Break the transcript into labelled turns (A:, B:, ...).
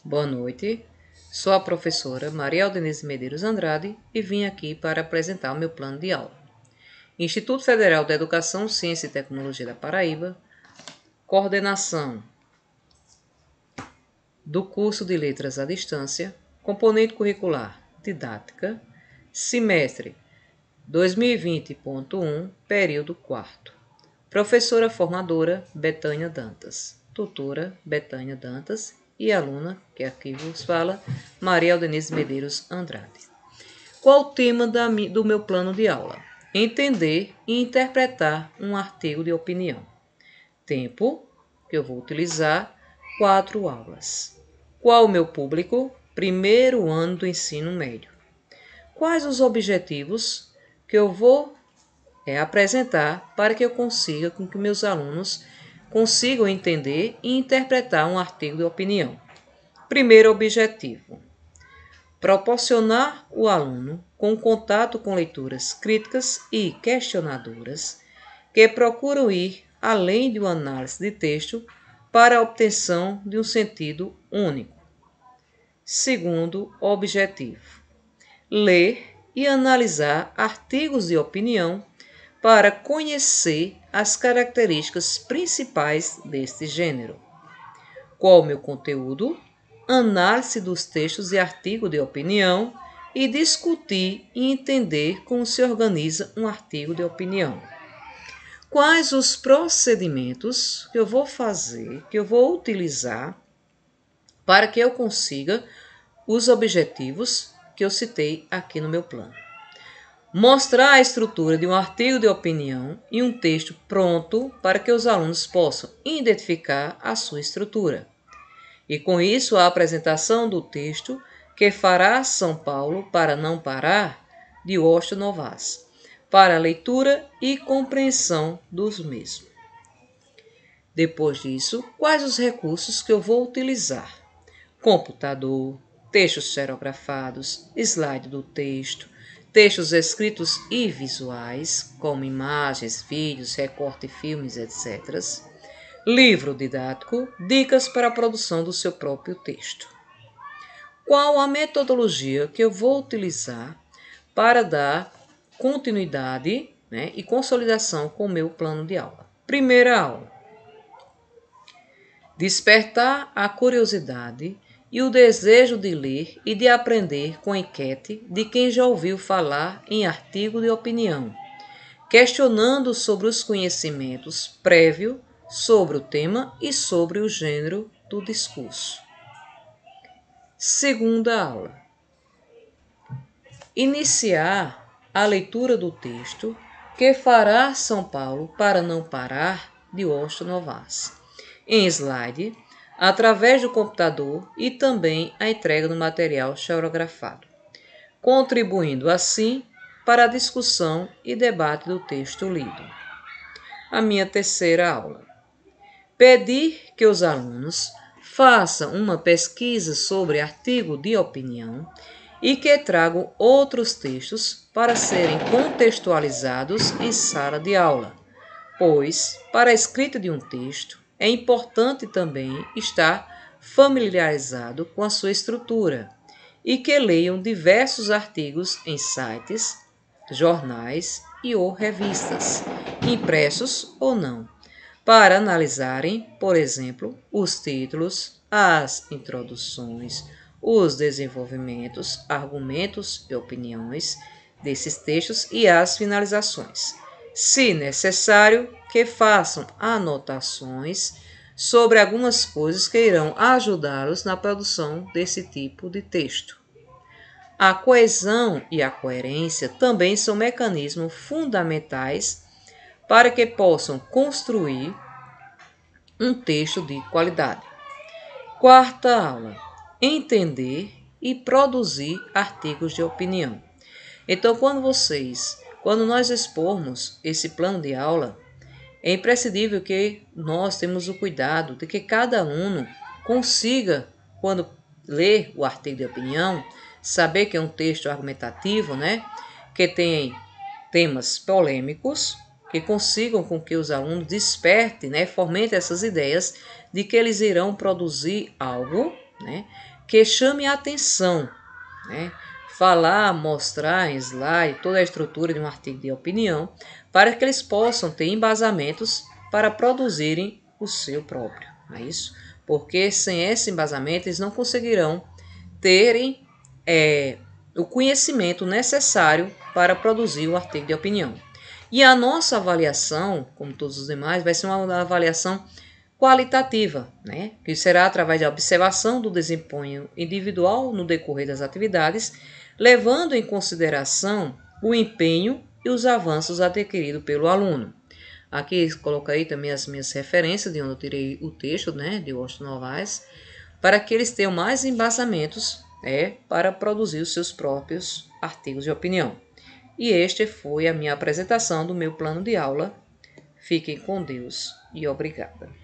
A: Boa noite, sou a professora Maria Aldenise Medeiros Andrade e vim aqui para apresentar o meu plano de aula. Instituto Federal da Educação, Ciência e Tecnologia da Paraíba, coordenação do curso de Letras à Distância, componente curricular Didática, semestre 2020.1, período 4º. Professora formadora Betânia Dantas, tutora Betânia Dantas e aluna, que aqui vos fala, Maria Aldenise Medeiros Andrade. Qual o tema do meu plano de aula? Entender e interpretar um artigo de opinião. Tempo que eu vou utilizar, 4 aulas. Qual o meu público? Primeiro ano do ensino médio. Quais os objetivos que eu vou apresentar para que eu consiga com que meus alunos consigam entender e interpretar um artigo de opinião. Primeiro objetivo: proporcionar o aluno com contato com leituras críticas e questionadoras que procuram ir além de uma análise de texto para a obtenção de um sentido único. Segundo objetivo: ler e analisar artigos de opinião para conhecer as características principais deste gênero. Qual o meu conteúdo? Análise dos textos e artigos de opinião e discutir e entender como se organiza um artigo de opinião. Quais os procedimentos que eu vou fazer, que eu vou utilizar para que eu consiga os objetivos que eu citei aqui no meu plano. Mostrar a estrutura de um artigo de opinião e um texto pronto para que os alunos possam identificar a sua estrutura. E com isso, a apresentação do texto Que fará São Paulo para não parar, de Washington Novas, para a leitura e compreensão dos mesmos. Depois disso, quais os recursos que eu vou utilizar? Computador, textos xerografados, slide do texto, textos escritos e visuais, como imagens, vídeos, recorte, filmes, etc. Livro didático, dicas para a produção do seu próprio texto. Qual a metodologia que eu vou utilizar para dar continuidade, e consolidação com o meu plano de aula? Primeira aula: despertar a curiosidade e o desejo de ler e de aprender com enquete de quem já ouviu falar em artigo de opinião, questionando sobre os conhecimentos prévios sobre o tema e sobre o gênero do discurso. Segunda aula: iniciar a leitura do texto Que fará São Paulo para não parar, de Washington Novas, em slide, através do computador e também a entrega do material xerografado, contribuindo assim para a discussão e debate do texto lido. A minha terceira aula: pedir que os alunos façam uma pesquisa sobre artigo de opinião e que tragam outros textos para serem contextualizados em sala de aula, pois, para a escrita de um texto, é importante também estar familiarizado com a sua estrutura e que leiam diversos artigos em sites, jornais ou revistas, impressos ou não, para analisarem, por exemplo, os títulos, as introduções, os desenvolvimentos, argumentos e opiniões desses textos e as finalizações. Se necessário, que façam anotações sobre algumas coisas que irão ajudá-los na produção desse tipo de texto. A coesão e a coerência também são mecanismos fundamentais para que possam construir um texto de qualidade. Quarta aula: entender e produzir artigos de opinião. Então, quando nós expormos esse plano de aula, é imprescindível que nós temos o cuidado de que cada aluno consiga, quando ler o artigo de opinião, saber que é um texto argumentativo, que tem temas polêmicos, que consigam com que os alunos despertem, fomentem essas ideias de que eles irão produzir algo, né, que chame a atenção, né, falar, mostrar em slide toda a estrutura de um artigo de opinião, para que eles possam ter embasamentos para produzirem o seu próprio, não é isso? Porque sem esse embasamento eles não conseguirão terem o conhecimento necessário para produzir o artigo de opinião. E a nossa avaliação, como todos os demais, vai ser uma avaliação qualitativa, né? Que será através da observação do desempenho individual no decorrer das atividades, levando em consideração o empenho e os avanços adquiridos pelo aluno. Aqui coloquei também as minhas referências de onde eu tirei o texto, né, de Washington Novaes, para que eles tenham mais embasamentos, para produzir os seus próprios artigos de opinião. E este foi a minha apresentação do meu plano de aula. Fiquem com Deus e obrigada.